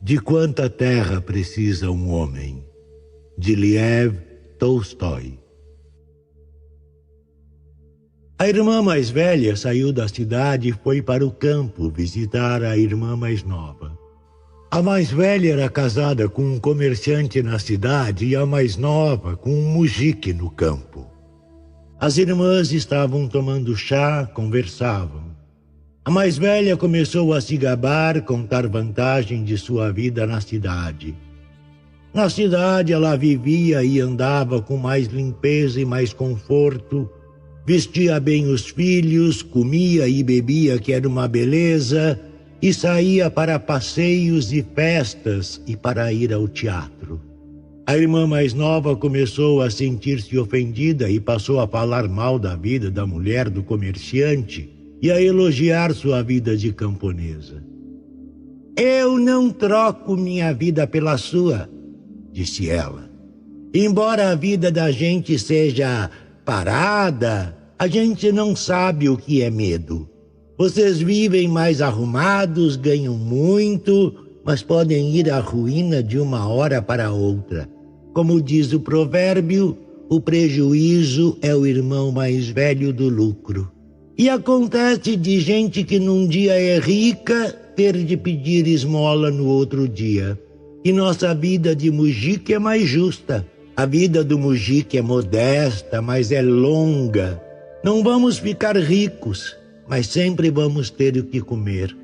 De quanta terra precisa um homem? De Lev Tolstói. A irmã mais velha saiu da cidade e foi para o campo visitar a irmã mais nova. A mais velha era casada com um comerciante na cidade e a mais nova com um mujique no campo. As irmãs estavam tomando chá, conversavam. A mais velha começou a se gabar, contar vantagem de sua vida na cidade. Na cidade ela vivia e andava com mais limpeza e mais conforto, vestia bem os filhos, comia e bebia, que era uma beleza, e saía para passeios e festas e para ir ao teatro. A irmã mais nova começou a sentir-se ofendida e passou a falar mal da vida da mulher do comerciante e a elogiar sua vida de camponesa. Eu não troco minha vida pela sua, disse ela. Embora a vida da gente seja parada, a gente não sabe o que é medo. Vocês vivem mais arrumados, ganham muito, mas podem ir à ruína de uma hora para outra. Como diz o provérbio, o prejuízo é o irmão mais velho do lucro. E acontece de gente que num dia é rica ter de pedir esmola no outro dia. E nossa vida de mujique é mais justa. A vida do mujique é modesta, mas é longa. Não vamos ficar ricos, mas sempre vamos ter o que comer.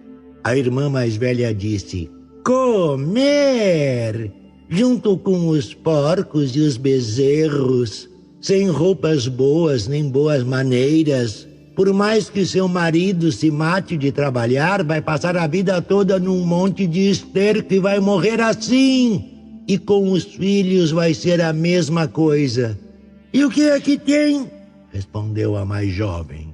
A irmã mais velha disse: comer! Junto com os porcos e os bezerros, sem roupas boas nem boas maneiras. Por mais que seu marido se mate de trabalhar, vai passar a vida toda num monte de esterco e vai morrer assim. E com os filhos vai ser a mesma coisa. E o que é que tem? Respondeu a mais jovem.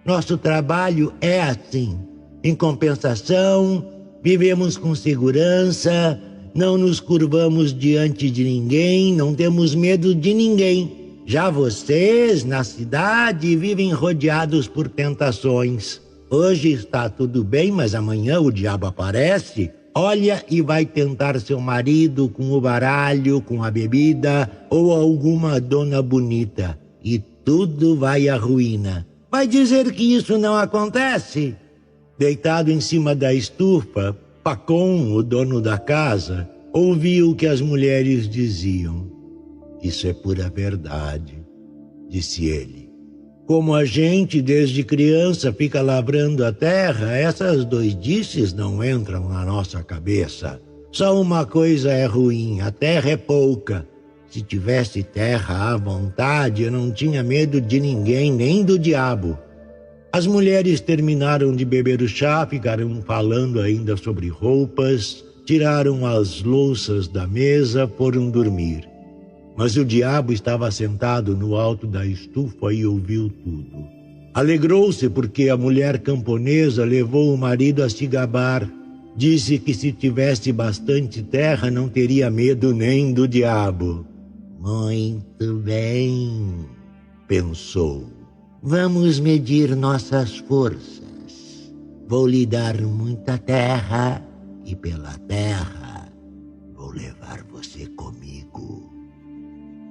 Nosso trabalho é assim. Em compensação, vivemos com segurança, não nos curvamos diante de ninguém, não temos medo de ninguém. Já vocês, na cidade, vivem rodeados por tentações. Hoje está tudo bem, mas amanhã o diabo aparece, olha e vai tentar seu marido com o baralho, com a bebida ou alguma dona bonita. E tudo vai à ruína. Vai dizer que isso não acontece? Deitado em cima da estufa, Pacom, o dono da casa, ouviu o que as mulheres diziam. Isso é pura verdade, disse ele. Como a gente, desde criança, fica lavrando a terra, essas doidices não entram na nossa cabeça. Só uma coisa é ruim, a terra é pouca. Se tivesse terra à vontade, eu não tinha medo de ninguém, nem do diabo. As mulheres terminaram de beber o chá, ficaram falando ainda sobre roupas, tiraram as louças da mesa, foram dormir. Mas o diabo estava sentado no alto da estufa e ouviu tudo. Alegrou-se porque a mulher camponesa levou o marido a se gabar. Disse que se tivesse bastante terra não teria medo nem do diabo. Muito bem, pensou. Vamos medir nossas forças. Vou lhe dar muita terra e pela terra vou levar você comigo.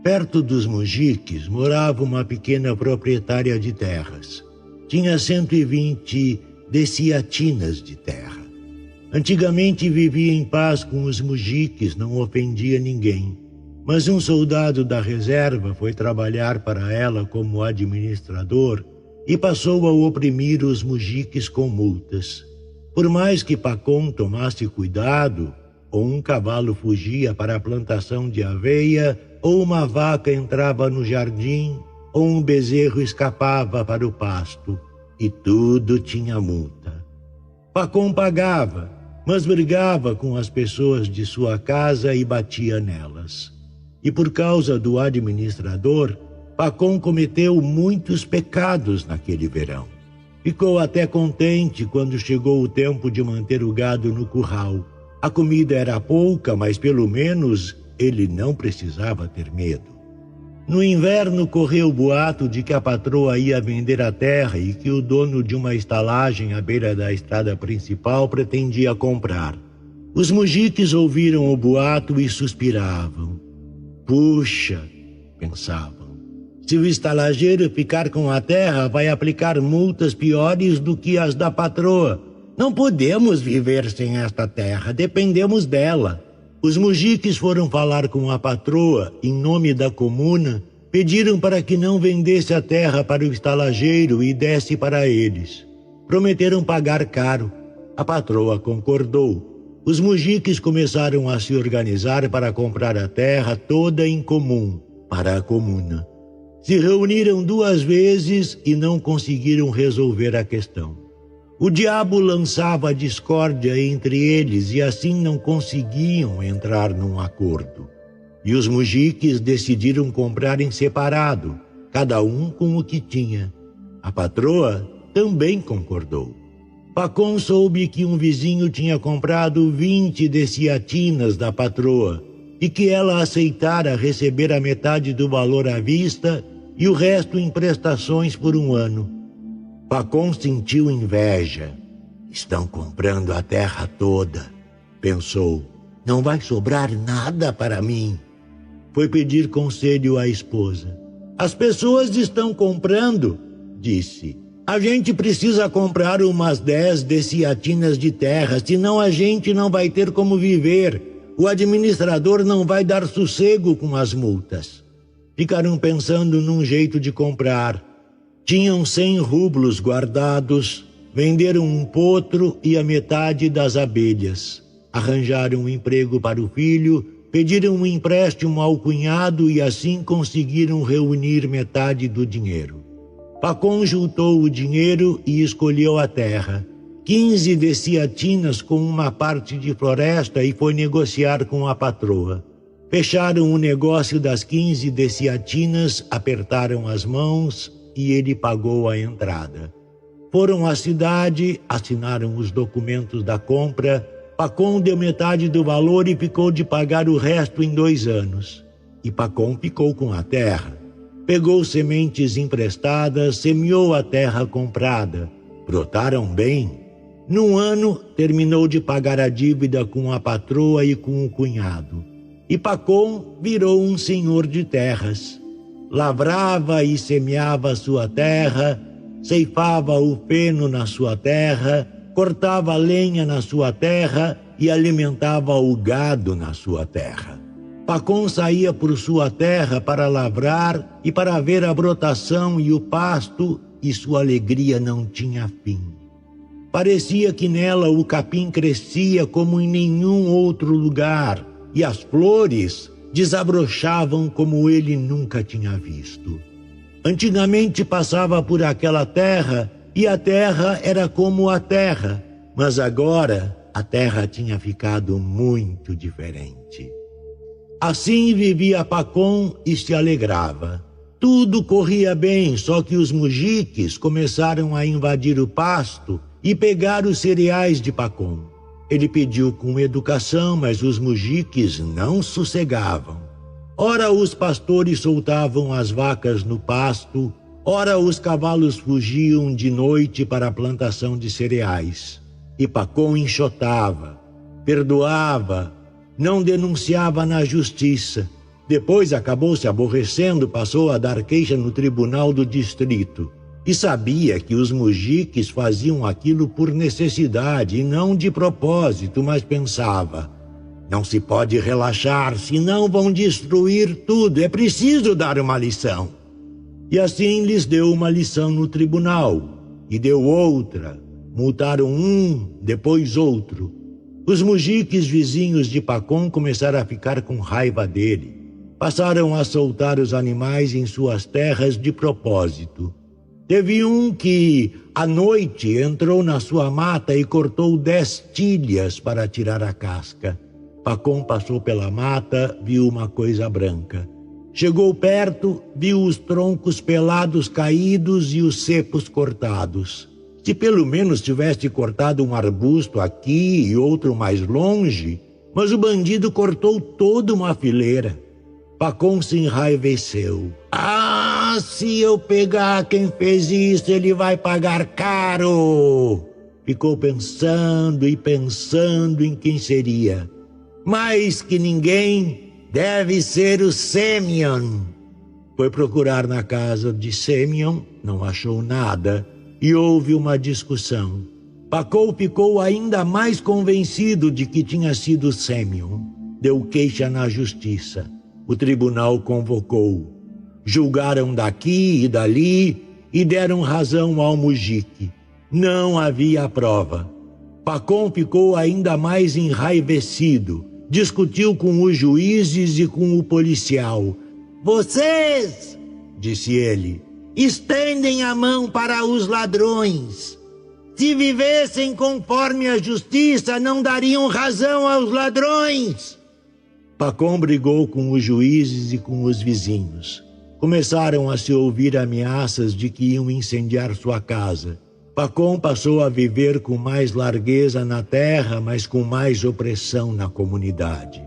Perto dos mujiques morava uma pequena proprietária de terras. Tinha 120 deciatinas de terra. Antigamente vivia em paz com os mujiques, não ofendia ninguém. Mas um soldado da reserva foi trabalhar para ela como administrador e passou a oprimir os mujiques com multas. Por mais que Pacom tomasse cuidado, ou um cavalo fugia para a plantação de aveia, ou uma vaca entrava no jardim, ou um bezerro escapava para o pasto, e tudo tinha multa. Pacom pagava, mas brigava com as pessoas de sua casa e batia nelas. E por causa do administrador, Pacom cometeu muitos pecados naquele verão. Ficou até contente quando chegou o tempo de manter o gado no curral. A comida era pouca, mas pelo menos ele não precisava ter medo. No inverno correu o boato de que a patroa ia vender a terra e que o dono de uma estalagem à beira da estrada principal pretendia comprar. Os mujiques ouviram o boato e suspiravam. Puxa, pensavam, se o estalageiro ficar com a terra, vai aplicar multas piores do que as da patroa. Não podemos viver sem esta terra, dependemos dela. Os mujiques foram falar com a patroa em nome da comuna, pediram para que não vendesse a terra para o estalageiro e desse para eles. Prometeram pagar caro. A patroa concordou. Os mujiques começaram a se organizar para comprar a terra toda em comum, para a comuna. Se reuniram 2 vezes e não conseguiram resolver a questão. O diabo lançava discórdia entre eles e assim não conseguiam entrar num acordo. E os mujiques decidiram comprar em separado, cada um com o que tinha. A patroa também concordou. Pacom soube que um vizinho tinha comprado 20 dessiatinas da patroa e que ela aceitara receber a metade do valor à vista e o resto em prestações por 1 ano. Pacom sentiu inveja. Estão comprando a terra toda, pensou. Não vai sobrar nada para mim. Foi pedir conselho à esposa. As pessoas estão comprando, disse. A gente precisa comprar umas 10 dessiatinas de terra, senão a gente não vai ter como viver. O administrador não vai dar sossego com as multas. Ficaram pensando num jeito de comprar. Tinham 100 rublos guardados, venderam um potro e a metade das abelhas. Arranjaram um emprego para o filho, pediram um empréstimo ao cunhado e assim conseguiram reunir metade do dinheiro. Pacom juntou o dinheiro e escolheu a terra. 15 dessiatinas com uma parte de floresta e foi negociar com a patroa. Fecharam o negócio das 15 dessiatinas, apertaram as mãos e ele pagou a entrada. Foram à cidade, assinaram os documentos da compra. Pacom deu metade do valor e ficou de pagar o resto em 2 anos. E Pacom ficou com a terra. Pegou sementes emprestadas, semeou a terra comprada. Brotaram bem. Num ano, terminou de pagar a dívida com a patroa e com o cunhado. E Pacom virou um senhor de terras. Lavrava e semeava a sua terra, ceifava o feno na sua terra, cortava lenha na sua terra e alimentava o gado na sua terra. Pacom saía por sua terra para lavrar e para ver a brotação e o pasto, e sua alegria não tinha fim. Parecia que nela o capim crescia como em nenhum outro lugar, e as flores desabrochavam como ele nunca tinha visto. Antigamente passava por aquela terra, e a terra era como a terra, mas agora a terra tinha ficado muito diferente. Assim vivia Pacom e se alegrava. Tudo corria bem, só que os mujiques começaram a invadir o pasto e pegar os cereais de Pacom. Ele pediu com educação, mas os mujiques não sossegavam. Ora os pastores soltavam as vacas no pasto, ora os cavalos fugiam de noite para a plantação de cereais. E Pacom enxotava, perdoava, não denunciava na justiça. Depois acabou se aborrecendo, passou a dar queixa no tribunal do distrito. E sabia que os mujiques faziam aquilo por necessidade e não de propósito, mas pensava, não se pode relaxar, senão vão destruir tudo, é preciso dar uma lição. E assim lhes deu uma lição no tribunal, e deu outra, multaram um, depois outro. Os mujiques vizinhos de Pacom começaram a ficar com raiva dele. Passaram a soltar os animais em suas terras de propósito. Teve um que, à noite, entrou na sua mata e cortou 10 tilhas para tirar a casca. Pacom passou pela mata, viu uma coisa branca. Chegou perto, viu os troncos pelados caídos e os cepos cortados. Se pelo menos tivesse cortado um arbusto aqui e outro mais longe, mas o bandido cortou toda uma fileira. Pacom se enraiveceu. Se eu pegar quem fez isso, ele vai pagar caro. ficou pensando e pensando em quem seria. Mais que ninguém, deve ser o Sêmion. Foi procurar na casa de Sêmion, não achou nada e houve uma discussão. Pacom ficou ainda mais convencido de que tinha sido Sêmion. Deu queixa na justiça. O tribunal convocou. Julgaram daqui e dali e deram razão ao mujique. Não havia prova. Pacom ficou ainda mais enraivecido. Discutiu com os juízes e com o policial. Vocês, disse ele, estendem a mão para os ladrões. Se vivessem conforme a justiça, não dariam razão aos ladrões. Pacom brigou com os juízes e com os vizinhos. Começaram a se ouvir ameaças de que iam incendiar sua casa. Pacom passou a viver com mais largueza na terra, mas com mais opressão na comunidade.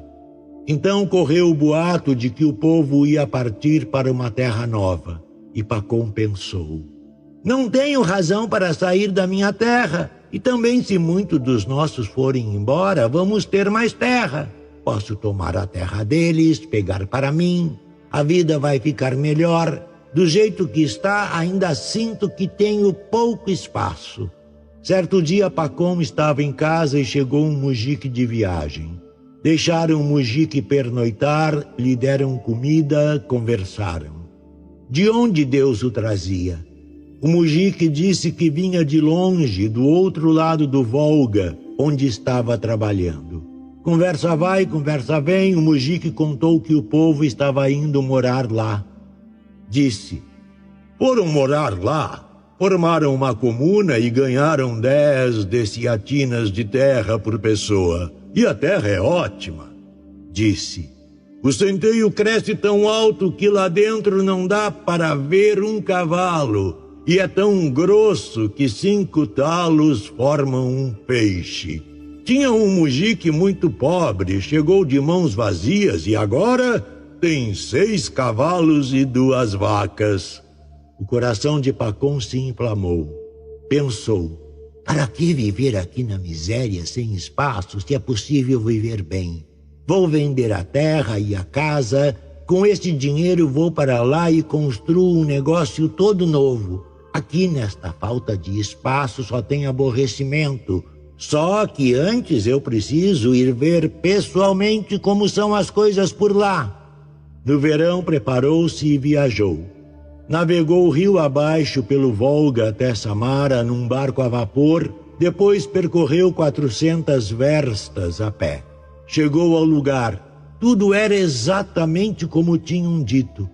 Então correu o boato de que o povo ia partir para uma terra nova. E Pacom pensou: não tenho razão para sair da minha terra. E também, se muitos dos nossos forem embora, vamos ter mais terra. Posso tomar a terra deles, pegar para mim. A vida vai ficar melhor. Do jeito que está, ainda sinto que tenho pouco espaço. Certo dia, Pacom estava em casa e chegou um mujique de viagem. Deixaram o mujique pernoitar, lhe deram comida, conversaram. De onde Deus o trazia? O mujique disse que vinha de longe, do outro lado do Volga, onde estava trabalhando. Conversa vai, conversa vem, o mujique contou que o povo estava indo morar lá. Disse: foram morar lá, formaram uma comuna e ganharam 10 deciatinas de terra por pessoa. E a terra é ótima. Disse: o centeio cresce tão alto que lá dentro não dá para ver um cavalo. E é tão grosso que 5 talos formam um peixe. Tinha um mujique muito pobre, chegou de mãos vazias e agora tem 6 cavalos e 2 vacas. O coração de Pacom se inflamou. Pensou: para que viver aqui na miséria, sem espaço, se é possível viver bem? Vou vender a terra e a casa. Com este dinheiro vou para lá e construo um negócio todo novo. Aqui, nesta falta de espaço, só tem aborrecimento. Só que antes eu preciso ir ver pessoalmente como são as coisas por lá. No verão preparou-se e viajou. Navegou o rio abaixo pelo Volga até Samara num barco a vapor, depois percorreu 400 verstas a pé. Chegou ao lugar. Tudo era exatamente como tinham dito.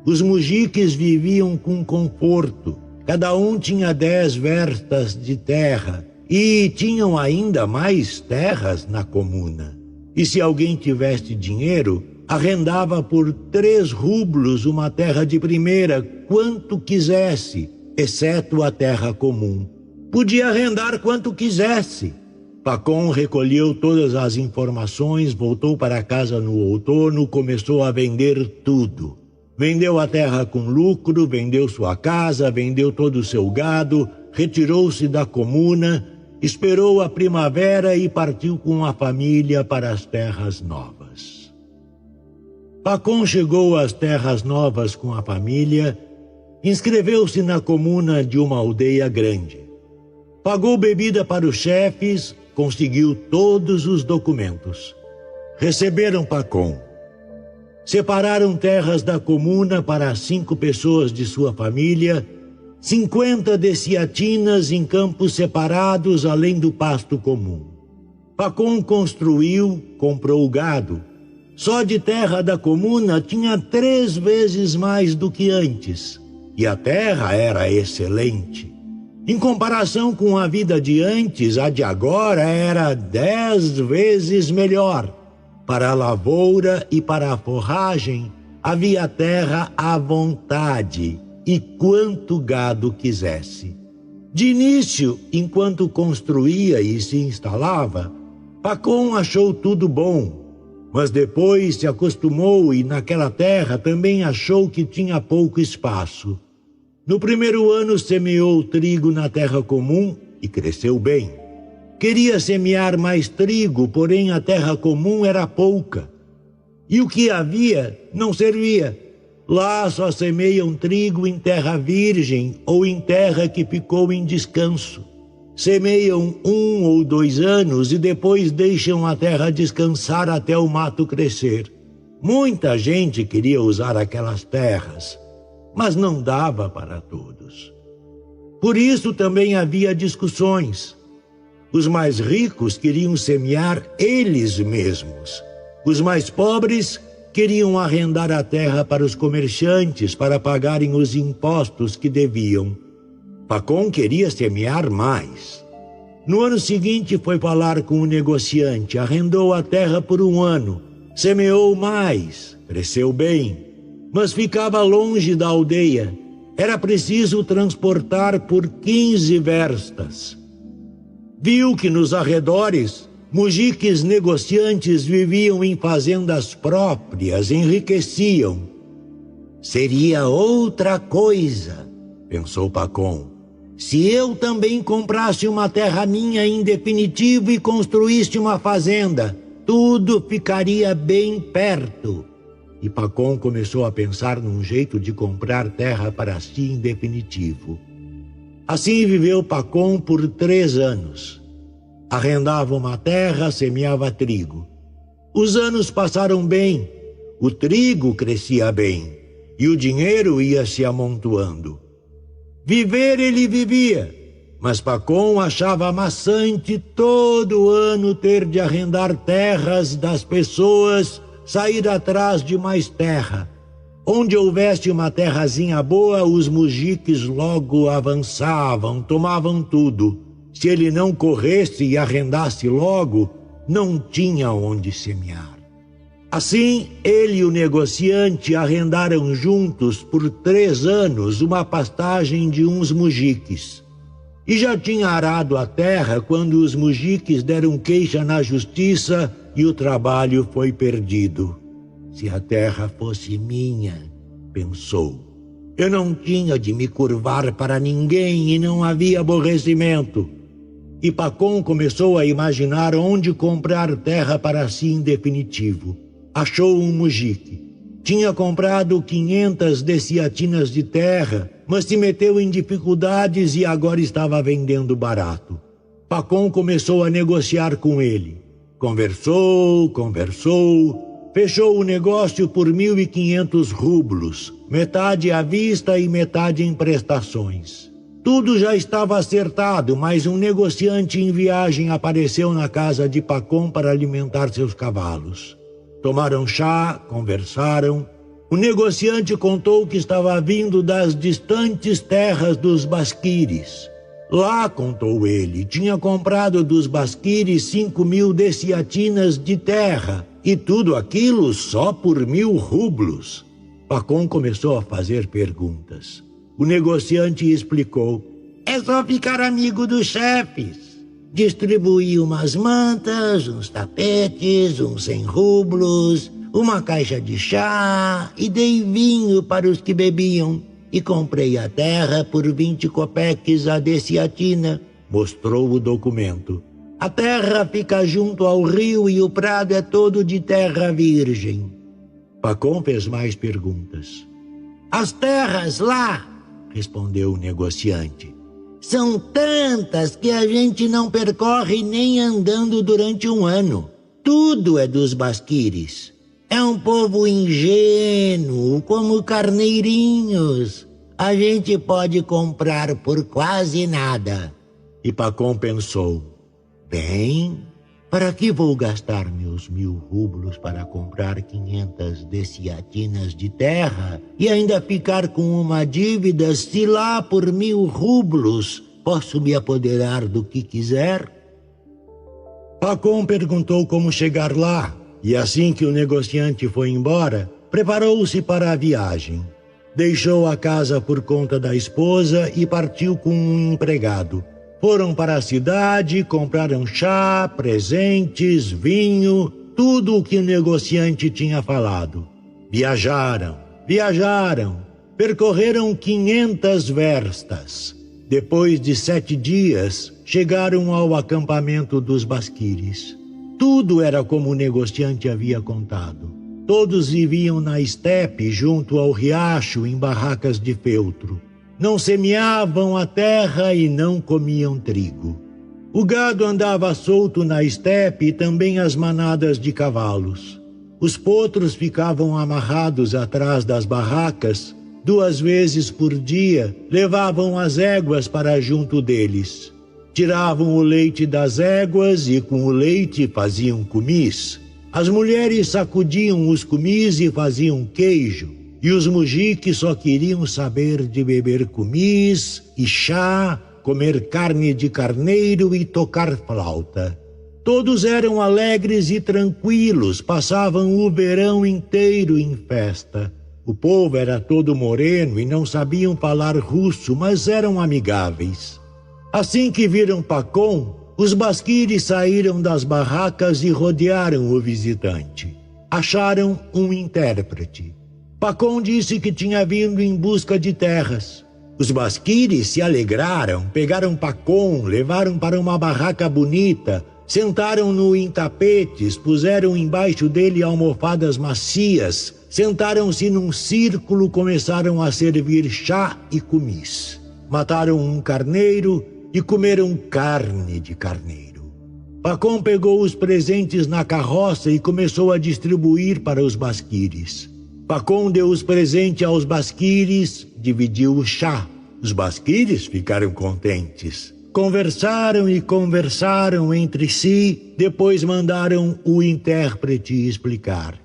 Os mujiques viviam com conforto. Cada um tinha 10 verstas de terra. E tinham ainda mais terras na comuna. E se alguém tivesse dinheiro, arrendava por 3 rublos uma terra de primeira, quanto quisesse, exceto a terra comum. Podia arrendar quanto quisesse. Pacom recolheu todas as informações, voltou para casa no outono, começou a vender tudo. Vendeu a terra com lucro, vendeu sua casa, vendeu todo o seu gado, retirou-se da comuna, esperou a primavera e partiu com a família para as terras novas. Pacom chegou às terras novas com a família, inscreveu-se na comuna de uma aldeia grande. Pagou bebida para os chefes, conseguiu todos os documentos. Receberam Pacom. Separaram terras da comuna para 5 pessoas de sua família, 50 deciatinas em campos separados, além do pasto comum. Pacom construiu, comprou gado. Só de terra da comuna tinha 3 vezes mais do que antes. E a terra era excelente. Em comparação com a vida de antes, a de agora era 10 vezes melhor. Para a lavoura e para a forragem, havia terra à vontade e quanto gado quisesse. De início, enquanto construía e se instalava, Pacom achou tudo bom, mas depois se acostumou e naquela terra também achou que tinha pouco espaço. No primeiro ano semeou trigo na terra comum e cresceu bem. Queria semear mais trigo, porém a terra comum era pouca. E o que havia não servia. Lá só semeiam trigo em terra virgem ou em terra que ficou em descanso. Semeiam 1 ou 2 anos e depois deixam a terra descansar até o mato crescer. Muita gente queria usar aquelas terras, mas não dava para todos. Por isso também havia discussões. Os mais ricos queriam semear eles mesmos. Os mais pobres queriam arrendar a terra para os comerciantes para pagarem os impostos que deviam. Pacom queria semear mais. No ano seguinte foi falar com o negociante, arrendou a terra por 1 ano, semeou mais, cresceu bem, mas ficava longe da aldeia. Era preciso transportar por 15 verstas. Viu que nos arredores, mujiques negociantes viviam em fazendas próprias, enriqueciam. Seria outra coisa, pensou Pacom, se eu também comprasse uma terra minha em definitivo e construísse uma fazenda. Tudo ficaria bem perto. E Pacom começou a pensar num jeito de comprar terra para si em definitivo. Assim viveu Pacom por 3 anos. Arrendava uma terra, semeava trigo. Os anos passaram bem, o trigo crescia bem e o dinheiro ia se amontoando. Viver ele vivia, mas Pacom achava maçante todo ano ter de arrendar terras das pessoas, sair atrás de mais terra. Onde houvesse uma terrazinha boa, os mujiques logo avançavam, tomavam tudo. Se ele não corresse e arrendasse logo, não tinha onde semear. Assim, ele e o negociante arrendaram juntos por 3 anos uma pastagem de uns mujiques. E já tinha arado a terra quando os mujiques deram queixa na justiça e o trabalho foi perdido. Se a terra fosse minha, pensou, eu não tinha de me curvar para ninguém e não havia aborrecimento. E Pacom começou a imaginar onde comprar terra para si em definitivo. Achou um mujique. Tinha comprado 500 dessiatinas de terra, mas se meteu em dificuldades e agora estava vendendo barato. Pacom começou a negociar com ele. Conversou, fechou o negócio por 1.500 rublos, metade à vista e metade em prestações. Tudo já estava acertado, mas um negociante em viagem apareceu na casa de Pacom para alimentar seus cavalos. Tomaram chá, conversaram. O negociante contou que estava vindo das distantes terras dos basquires. Lá, contou ele, tinha comprado dos basquires 5.000 dessiatinas de terra, e tudo aquilo só por 1.000 rublos. Pacom começou a fazer perguntas. O negociante explicou. É só ficar amigo dos chefes. Distribuí umas mantas, uns tapetes, uns 100 rublos, uma caixa de chá e dei vinho para os que bebiam. E comprei a terra por 20 copeques a dessiatina. Mostrou o documento. A terra fica junto ao rio e o prado é todo de terra virgem. Pacom fez mais perguntas. As terras lá, respondeu o negociante, são tantas que a gente não percorre nem andando durante 1 ano. Tudo é dos basquires. É um povo ingênuo, como carneirinhos. A gente pode comprar por quase nada. E Pacom pensou, bem, para que vou gastar meus 1.000 rublos para comprar 500 dessiatinas de terra e ainda ficar com uma dívida se lá por 1.000 rublos posso me apoderar do que quiser? Pacom perguntou como chegar lá e assim que o negociante foi embora, preparou-se para a viagem. Deixou a casa por conta da esposa e partiu com um empregado. Foram para a cidade, compraram chá, presentes, vinho, tudo o que o negociante tinha falado. Viajaram, percorreram 500 verstas. Depois de 7 dias, chegaram ao acampamento dos basquires. Tudo era como o negociante havia contado. Todos viviam na estepe, junto ao riacho, em barracas de feltro. Não semeavam a terra e não comiam trigo. O gado andava solto na estepe e também as manadas de cavalos. Os potros ficavam amarrados atrás das barracas. 2 vezes por dia, levavam as éguas para junto deles. Tiravam o leite das éguas e com o leite faziam cumis. As mulheres sacudiam os cumis e faziam queijo. E os mujiques só queriam saber de beber cumis e chá, comer carne de carneiro e tocar flauta. Todos eram alegres e tranquilos, passavam o verão inteiro em festa. O povo era todo moreno e não sabiam falar russo, mas eram amigáveis. Assim que viram Pacom, os basquires saíram das barracas e rodearam o visitante. Acharam um intérprete. Pacom disse que tinha vindo em busca de terras. Os basquires se alegraram, pegaram Pacom, levaram para uma barraca bonita, sentaram-no em tapetes, puseram embaixo dele almofadas macias, sentaram-se num círculo, começaram a servir chá e cumis. Mataram um carneiro e comeram carne de carneiro. Pacom pegou os presentes na carroça e começou a distribuir para os basquires. Pacom deu os presentes aos basquires, dividiu o chá. Os basquires ficaram contentes. Conversaram e conversaram entre si, depois mandaram o intérprete explicar.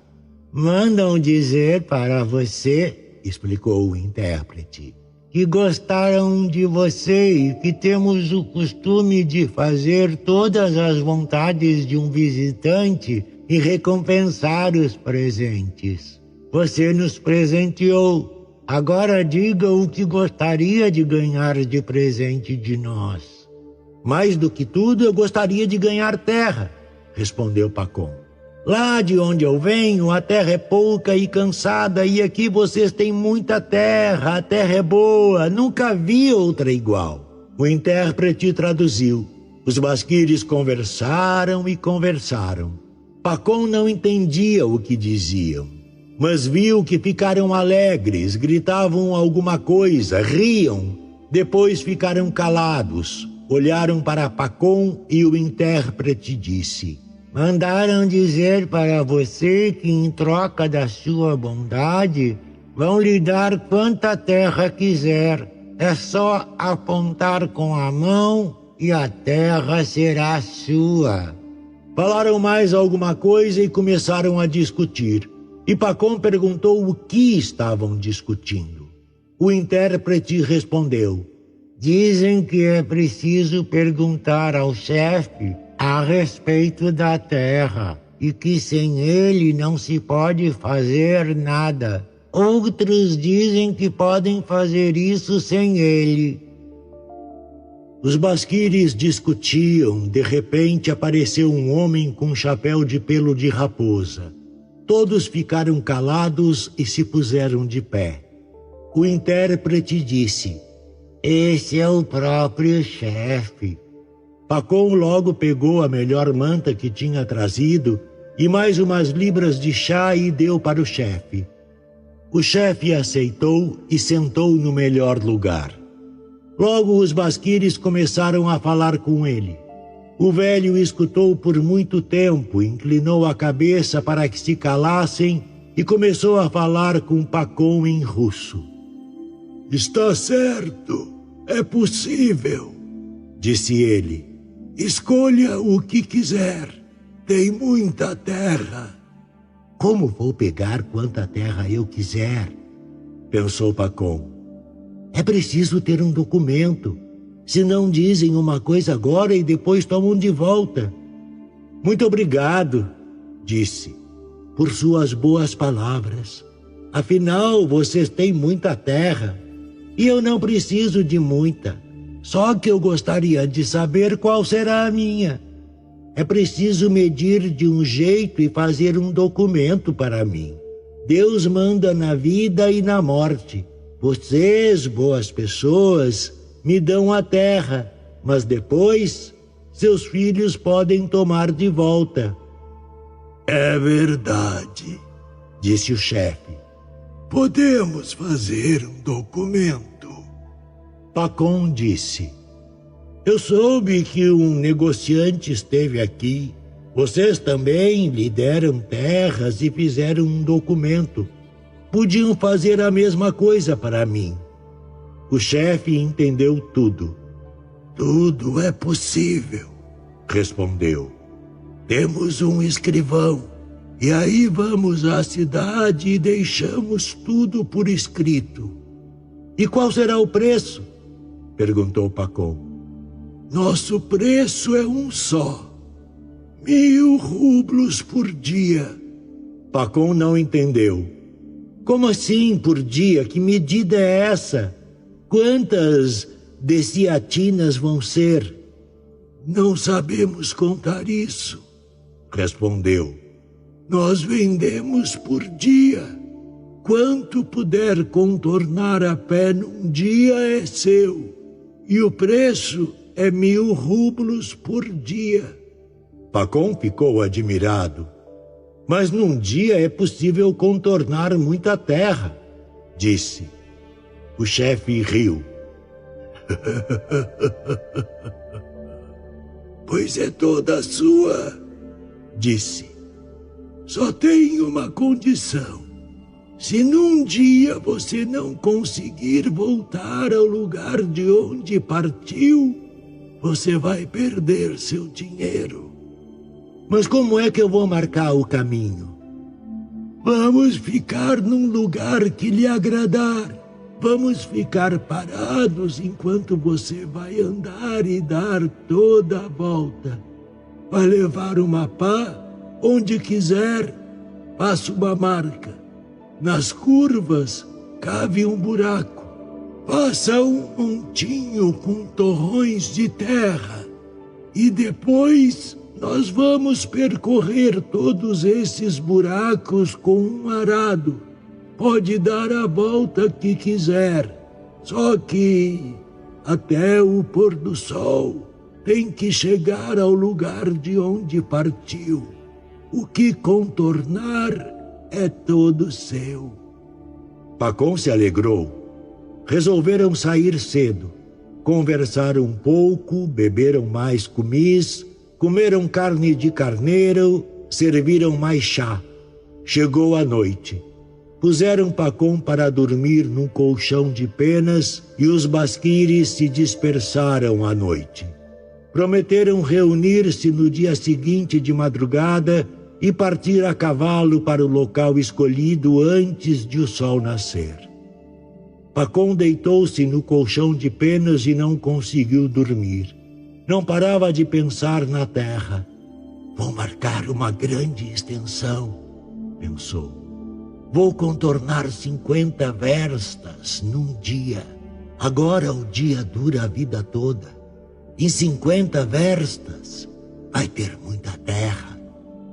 Mandam dizer para você, explicou o intérprete, que gostaram de você e que temos o costume de fazer todas as vontades de um visitante e recompensar os presentes. Você nos presenteou. Agora diga o que gostaria de ganhar de presente de nós. Mais do que tudo, eu gostaria de ganhar terra, respondeu Pacom. Lá de onde eu venho, a terra é pouca e cansada, e aqui vocês têm muita terra, a terra é boa, nunca vi outra igual. O intérprete traduziu. Os basquires conversaram e conversaram. Pacom não entendia o que diziam, mas viu que ficaram alegres, gritavam alguma coisa, riam. Depois ficaram calados, olharam para Pacom e o intérprete disse: mandaram dizer para você que em troca da sua bondade vão lhe dar quanta terra quiser. É só apontar com a mão e a terra será sua. Falaram mais alguma coisa e começaram a discutir. E Pacom perguntou o que estavam discutindo. O intérprete respondeu: dizem que é preciso perguntar ao chefe a respeito da terra e que sem ele não se pode fazer nada. Outros dizem que podem fazer isso sem ele. Os basquires discutiam. De repente apareceu um homem com um chapéu de pelo de raposa. Todos ficaram calados e se puseram de pé. O intérprete disse: esse é o próprio chefe. Pacom logo pegou a melhor manta que tinha trazido e mais umas libras de chá e deu para o chefe. O chefe aceitou e sentou no melhor lugar. Logo os basquires começaram a falar com ele. O velho escutou por muito tempo, inclinou a cabeça para que se calassem e começou a falar com Pacom em russo. Está certo, é possível, disse ele. Escolha o que quiser, tem muita terra. Como vou pegar quanta terra eu quiser? Pensou Pacom. É preciso ter um documento. Senão dizem uma coisa agora e depois tomam de volta. Muito obrigado, disse, por suas boas palavras. Afinal, vocês têm muita terra e eu não preciso de muita. Só que eu gostaria de saber qual será a minha. É preciso medir de um jeito e fazer um documento para mim. Deus manda na vida e na morte. Vocês, boas pessoas, me dão a terra, mas depois seus filhos podem tomar de volta. É verdade, disse o chefe. Podemos fazer um documento. Pacon disse: eu soube que um negociante esteve aqui. Vocês também lhe deram terras e fizeram um documento. Podiam fazer a mesma coisa para mim. O chefe entendeu tudo. Tudo é possível, respondeu. Temos um escrivão, e aí vamos à cidade e deixamos tudo por escrito. E qual será o preço? Perguntou Pacon. Nosso preço é um só. 1000 rublos por dia. Pacon não entendeu. Como assim por dia? Que medida é essa? Quantas dessiatinas vão ser? Não sabemos contar isso, respondeu. Nós vendemos por dia. Quanto puder contornar a pé num dia é seu. E o preço é 1000 rublos por dia. Pacon ficou admirado. Mas num dia é possível contornar muita terra, disse. O chefe riu. Pois é toda sua, disse. Só tem uma condição. Se num dia você não conseguir voltar ao lugar de onde partiu, você vai perder seu dinheiro. Mas como é que eu vou marcar o caminho? Vamos ficar num lugar que lhe agradar. Vamos ficar parados enquanto você vai andar e dar toda a volta. Vai levar uma pá onde quiser, faça uma marca. Nas curvas, cave um buraco. Faça um montinho com torrões de terra. E depois nós vamos percorrer todos esses buracos com um arado. Pode dar a volta que quiser, só que até o pôr do sol tem que chegar ao lugar de onde partiu. O que contornar é todo seu. Pacon se alegrou. Resolveram sair cedo. Conversaram um pouco, beberam mais cumis, comeram carne de carneiro, serviram mais chá. Chegou a noite. Puseram Pacon para dormir num colchão de penas e os basquires se dispersaram à noite. Prometeram reunir-se no dia seguinte de madrugada e partir a cavalo para o local escolhido antes de o sol nascer. Pacon deitou-se no colchão de penas e não conseguiu dormir. Não parava de pensar na terra. Vou marcar uma grande extensão, pensou. Vou contornar 50 verstas num dia. Agora o dia dura a vida toda. Em 50 verstas vai ter muita terra.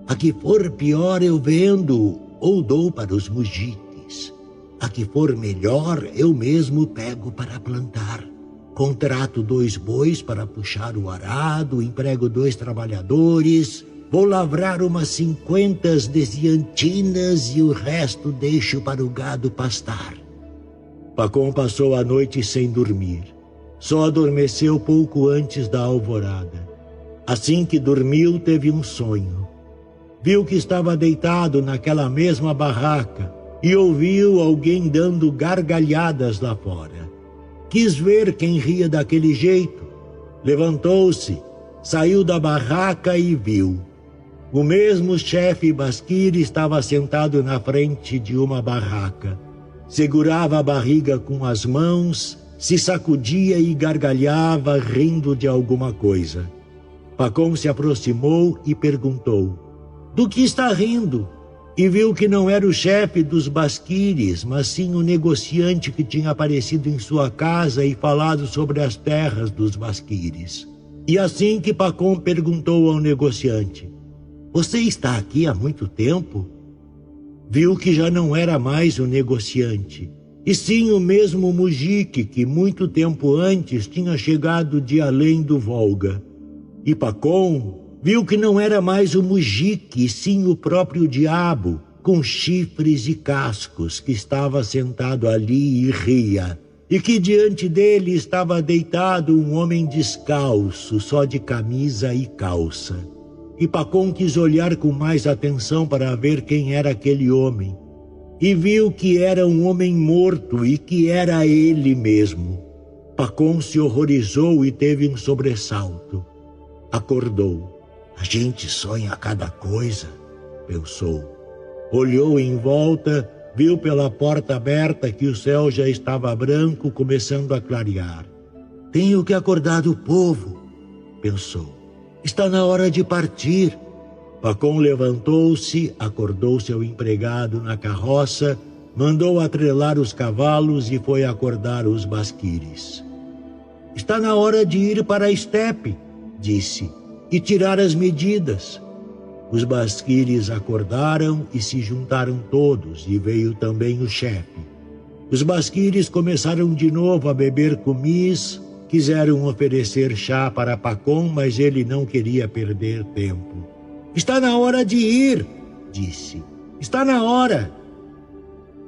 A que for pior eu vendo ou dou para os mujites. A que for melhor eu mesmo pego para plantar. Contrato 2 bois para puxar o arado, emprego 2 trabalhadores. Vou lavrar umas 50 dessiatinas e o resto deixo para o gado pastar. Pacon passou a noite sem dormir. Só adormeceu pouco antes da alvorada. Assim que dormiu, teve um sonho. Viu que estava deitado naquela mesma barraca e ouviu alguém dando gargalhadas lá fora. Quis ver quem ria daquele jeito. Levantou-se, saiu da barraca e viu. O mesmo chefe basquire estava sentado na frente de uma barraca. Segurava a barriga com as mãos, se sacudia e gargalhava, rindo de alguma coisa. Pacon se aproximou e perguntou: "Do que está rindo?" E viu que não era o chefe dos basquires, mas sim o negociante que tinha aparecido em sua casa e falado sobre as terras dos basquires. E assim que Pacon perguntou ao negociante: "Você está aqui há muito tempo?" Viu que já não era mais o negociante. e sim o mesmo Mujik que muito tempo antes tinha chegado de além do Volga. E Pacom viu que não era mais o Mujik, e sim o próprio diabo, com chifres e cascos, que estava sentado ali e ria, e que diante dele estava deitado um homem descalço, só de camisa e calça. E Pacom quis olhar com mais atenção para ver quem era aquele homem, e viu que era um homem morto e que era ele mesmo. Pacom se horrorizou e teve um sobressalto. Acordou. A gente sonha cada coisa, pensou. Olhou em volta, viu pela porta aberta que o céu já estava branco, começando a clarear. Tenho que acordar o povo, pensou. Está na hora de partir. Pacom levantou-se, acordou seu empregado na carroça, mandou atrelar os cavalos e foi acordar os basquires. Está na hora de ir para a estepe, disse, e tirar as medidas. Os basquires acordaram e se juntaram todos, e veio também o chefe. Os basquires começaram de novo a beber kumis, quiseram oferecer chá para Pacom, mas ele não queria perder tempo. Está na hora de ir, disse. Está na hora.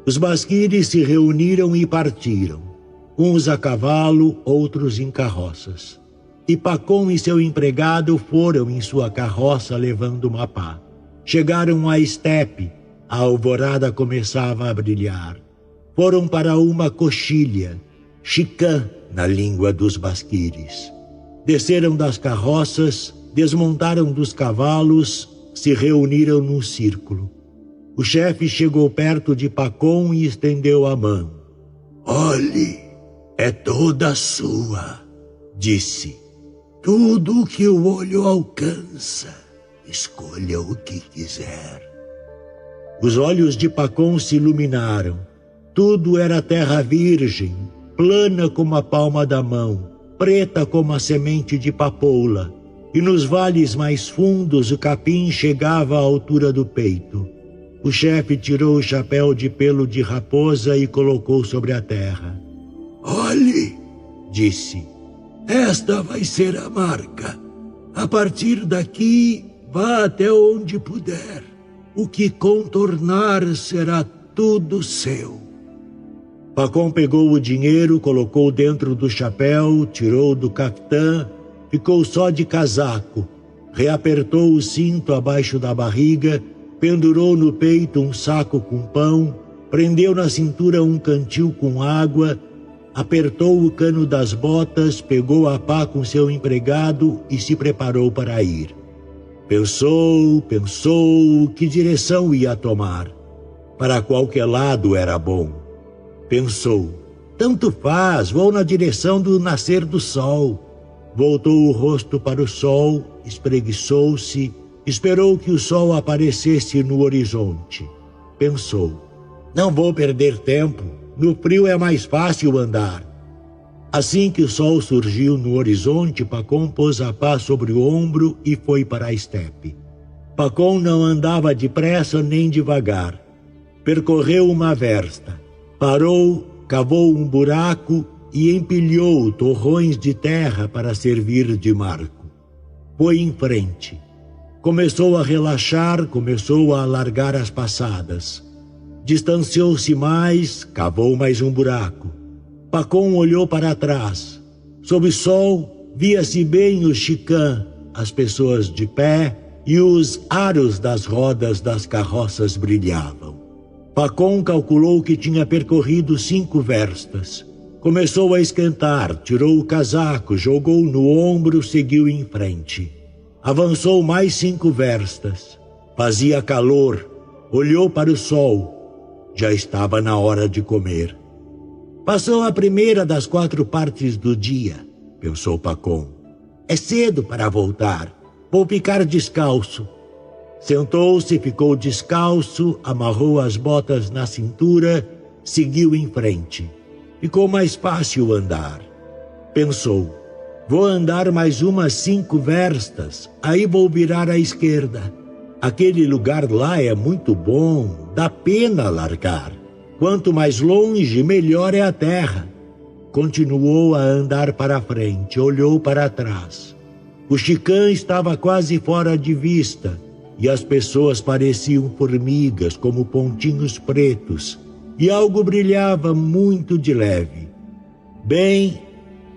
Os basquires se reuniram e partiram, uns a cavalo, outros em carroças. E Pacom e seu empregado foram em sua carroça levando uma pá. Chegaram à estepe, a alvorada começava a brilhar. Foram para uma coxilha, chicã na língua dos basquires. Desceram das carroças, desmontaram dos cavalos, se reuniram num círculo. O chefe chegou perto de Pacom e estendeu a mão. Olhe, é toda sua, disse. Tudo o que o olho alcança, escolha o que quiser. Os olhos de Pacom se iluminaram. Tudo era terra virgem, plana como a palma da mão, preta como a semente de papoula, e nos vales mais fundos o capim chegava à altura do peito. O chefe tirou o chapéu de pelo de raposa e colocou sobre a terra. Olhe, disse. Esta vai ser a marca. A partir daqui, vá até onde puder. O que contornar será tudo seu. Pacom pegou o dinheiro, colocou dentro do chapéu, tirou do caftã, ficou só de casaco, reapertou o cinto abaixo da barriga, pendurou no peito um saco com pão, prendeu na cintura um cantil com água, apertou o cano das botas, pegou a pá com seu empregado e se preparou para ir. Pensou, que direção ia tomar. Para qualquer lado era bom. Pensou, tanto faz, vou na direção do nascer do sol. Voltou o rosto para o sol, espreguiçou-se, esperou que o sol aparecesse no horizonte. Pensou, não vou perder tempo. No frio é mais fácil andar. Assim que o sol surgiu no horizonte, Pacom pôs a pá sobre o ombro e foi para a estepe. Pacom não andava depressa nem devagar. Percorreu uma versta. Parou, cavou um buraco e empilhou torrões de terra para servir de marco. Foi em frente. Começou a relaxar, começou a alargar as passadas. Distanciou-se mais, cavou mais um buraco. Pacom olhou para trás. Sob o sol, via-se bem o chicã, as pessoas de pé e os aros das rodas das carroças brilhavam. Pacom calculou que tinha percorrido 5 verstas. Começou a esquentar, tirou o casaco, jogou no ombro, seguiu em frente. Avançou mais 5 verstas. Fazia calor, olhou para o sol. Já estava na hora de comer. Passou a primeira das 4 partes do dia, pensou Pacom. É cedo para voltar. Vou ficar descalço. Sentou-se, ficou descalço, amarrou as botas na cintura, seguiu em frente. Ficou mais fácil andar. Pensou, vou andar mais umas 5 verstas, aí vou virar à esquerda. Aquele lugar lá é muito bom, dá pena largar. Quanto mais longe, melhor é a terra. Continuou a andar para frente, olhou para trás. O Chicã estava quase fora de vista e as pessoas pareciam formigas como pontinhos pretos e algo brilhava muito de leve. Bem,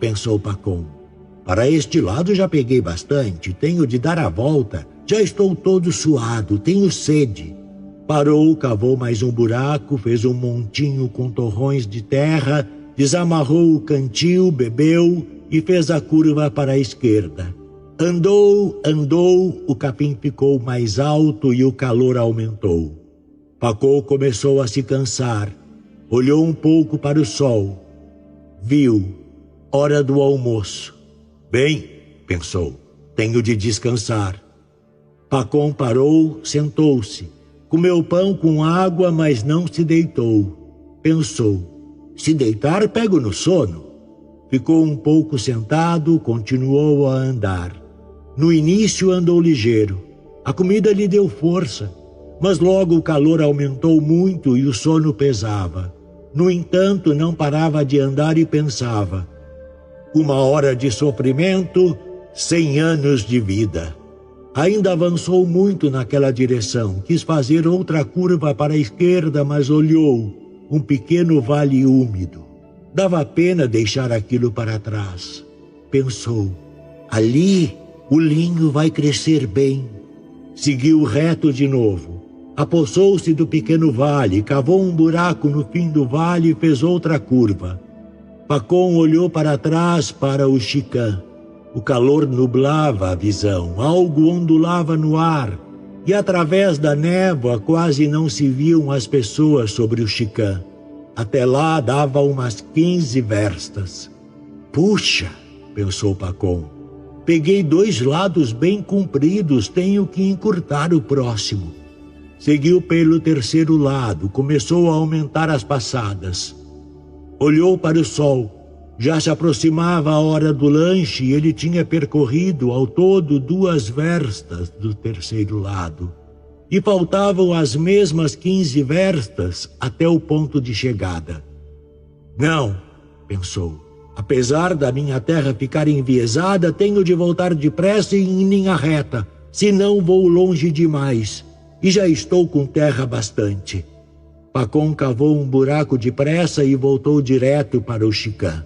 pensou Pacom, para este lado já peguei bastante, tenho de dar a volta, já estou todo suado, tenho sede. Parou, cavou mais um buraco, fez um montinho com torrões de terra, desamarrou o cantil, bebeu e fez a curva para a esquerda. Andou, o capim ficou mais alto e o calor aumentou. Pacom começou a se cansar. Olhou um pouco para o sol. Viu, hora do almoço. Bem, pensou, tenho de descansar. Pacom parou, sentou-se. Comeu pão com água, mas não se deitou. Pensou, se deitar, pego no sono. Ficou um pouco sentado, continuou a andar. No início andou ligeiro. A comida lhe deu força, mas logo o calor aumentou muito e o sono pesava. No entanto, não parava de andar e pensava. 1 hora de sofrimento, 100 anos de vida. Ainda avançou muito naquela direção. Quis fazer outra curva para a esquerda, mas olhou um pequeno vale úmido. Dava pena deixar aquilo para trás. Pensou, ali o linho vai crescer bem. Seguiu reto de novo. Apossou-se do pequeno vale, cavou um buraco no fim do vale e fez outra curva. Pacom olhou para trás para o Chicã. O calor nublava a visão, algo ondulava no ar, e através da névoa quase não se viam as pessoas sobre o Chicã. Até lá dava umas 15 verstas. Puxa, pensou Pacom, peguei 2 lados bem compridos, tenho que encurtar o próximo. Seguiu pelo terceiro lado, começou a aumentar as passadas. Olhou para o sol. Já se aproximava a hora do lanche e ele tinha percorrido ao todo 2 verstas do terceiro lado. E faltavam as mesmas 15 verstas até o ponto de chegada. Não, pensou, apesar da minha terra ficar enviesada, tenho de voltar depressa e em linha reta, senão vou longe demais, e já estou com terra bastante. Pacom cavou um buraco depressa e voltou direto para o Chicã.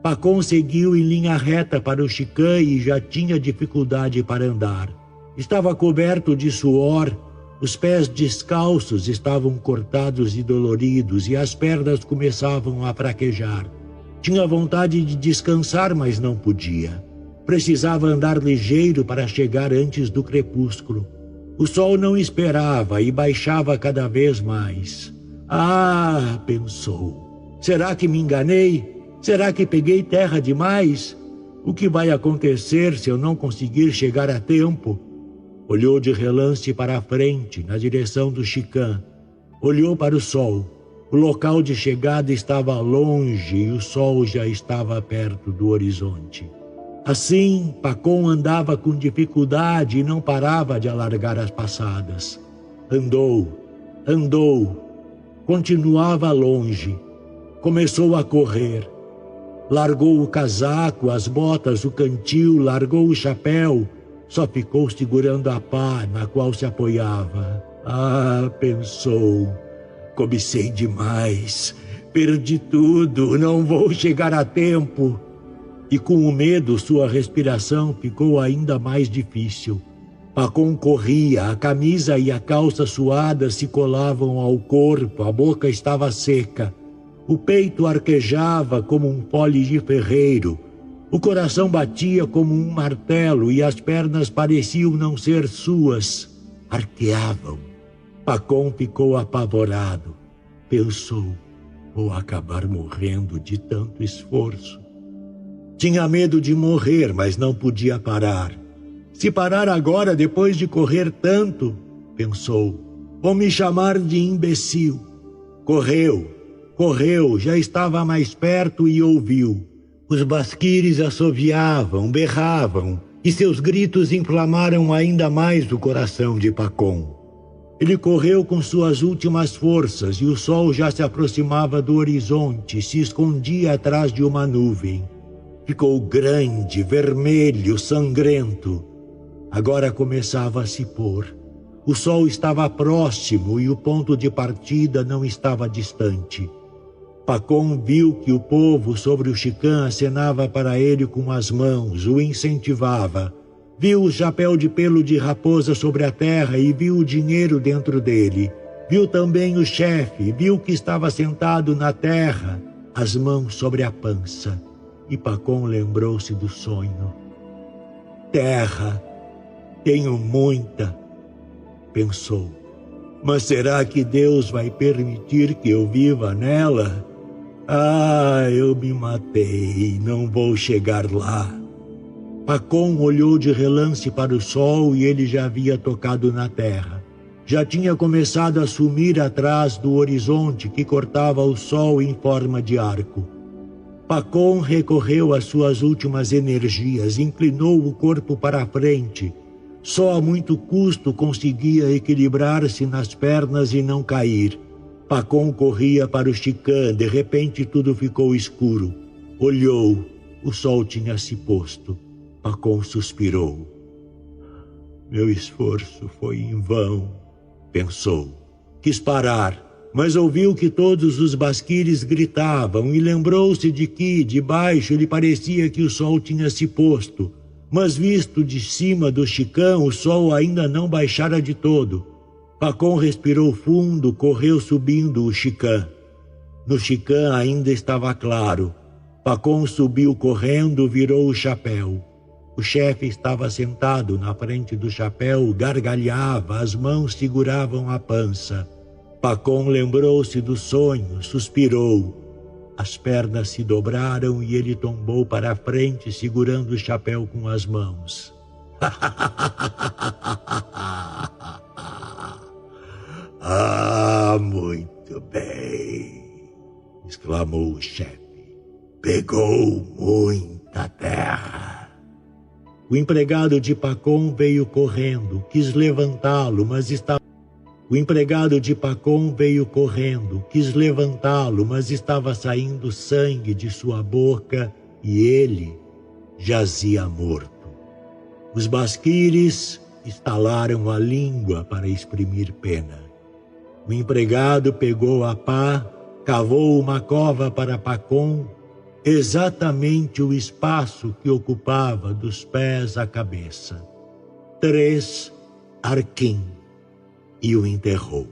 Pacom seguiu em linha reta para o Chicã e já tinha dificuldade para andar. Estava coberto de suor, os pés descalços estavam cortados e doloridos e as pernas começavam a fraquejar. Tinha vontade de descansar, mas não podia. Precisava andar ligeiro para chegar antes do crepúsculo. O sol não esperava e baixava cada vez mais. Ah, pensou, será que me enganei? Será que peguei terra demais? O que vai acontecer se eu não conseguir chegar a tempo? Olhou de relance para a frente, na direção do Chicã. Olhou para o sol. O local de chegada estava longe e o sol já estava perto do horizonte. Assim, Pacom andava com dificuldade e não parava de alargar as passadas. Andou. Continuava longe. Começou a correr. Largou o casaco, as botas, o cantil, largou o chapéu. Só ficou segurando a pá na qual se apoiava. Ah, pensou, cobicei demais. Perdi tudo, não vou chegar a tempo. E com o medo, sua respiração ficou ainda mais difícil. Pacom corria, a camisa e a calça suadas se colavam ao corpo, a boca estava seca. O peito arquejava como um pole de ferreiro. O coração batia como um martelo e as pernas pareciam não ser suas. Arqueavam. Pacom ficou apavorado. Pensou, vou acabar morrendo de tanto esforço. Tinha medo de morrer, mas não podia parar. Se parar agora, depois de correr tanto, pensou, vão me chamar de imbecil. Correu, já estava mais perto e ouviu. Os basquires assoviavam, berravam, e seus gritos inflamaram ainda mais o coração de Pacom. Ele correu com suas últimas forças e o sol já se aproximava do horizonte, se escondia atrás de uma nuvem. Ficou grande, vermelho, sangrento. Agora começava a se pôr. O sol estava próximo e o ponto de partida não estava distante. Pacom viu que o povo sobre o Chicã acenava para ele com as mãos, o incentivava. Viu o chapéu de pelo de raposa sobre a terra e viu o dinheiro dentro dele. Viu também o chefe, viu que estava sentado na terra, as mãos sobre a pança. E Pacom lembrou-se do sonho. Terra, tenho muita, pensou. Mas será que Deus vai permitir que eu viva nela? Ah, eu me matei, não vou chegar lá. Pacom olhou de relance para o sol e ele já havia tocado na terra. Já tinha começado a sumir atrás do horizonte que cortava o sol em forma de arco. Pacom recorreu às suas últimas energias, inclinou o corpo para a frente. Só a muito custo conseguia equilibrar-se nas pernas e não cair. Pacom corria para o Chicã, de repente tudo ficou escuro. Olhou, o sol tinha se posto. Pacom suspirou. Meu esforço foi em vão, pensou. Quis parar, mas ouviu que todos os basquires gritavam e lembrou-se de que, de baixo, lhe parecia que o sol tinha se posto. Mas visto de cima do Chicã, o sol ainda não baixara de todo. Pacom respirou fundo, correu subindo o Chicã. No Chicã ainda estava claro. Pacom subiu correndo, virou o chapéu. O chefe estava sentado na frente do chapéu, gargalhava, as mãos seguravam a pança. Pacom lembrou-se do sonho, suspirou. As pernas se dobraram e ele tombou para a frente, segurando o chapéu com as mãos. Ah, muito bem, exclamou o chefe. Pegou muita terra. O empregado de Pacom veio correndo, quis levantá-lo, mas estava... O empregado de Pacom veio correndo, quis levantá-lo, mas estava saindo sangue de sua boca e ele jazia morto. Os basquires estalaram a língua para exprimir pena. O empregado pegou a pá, cavou uma cova para Pacom, exatamente o espaço que ocupava dos pés à cabeça. 3 arquim, e o enterrou.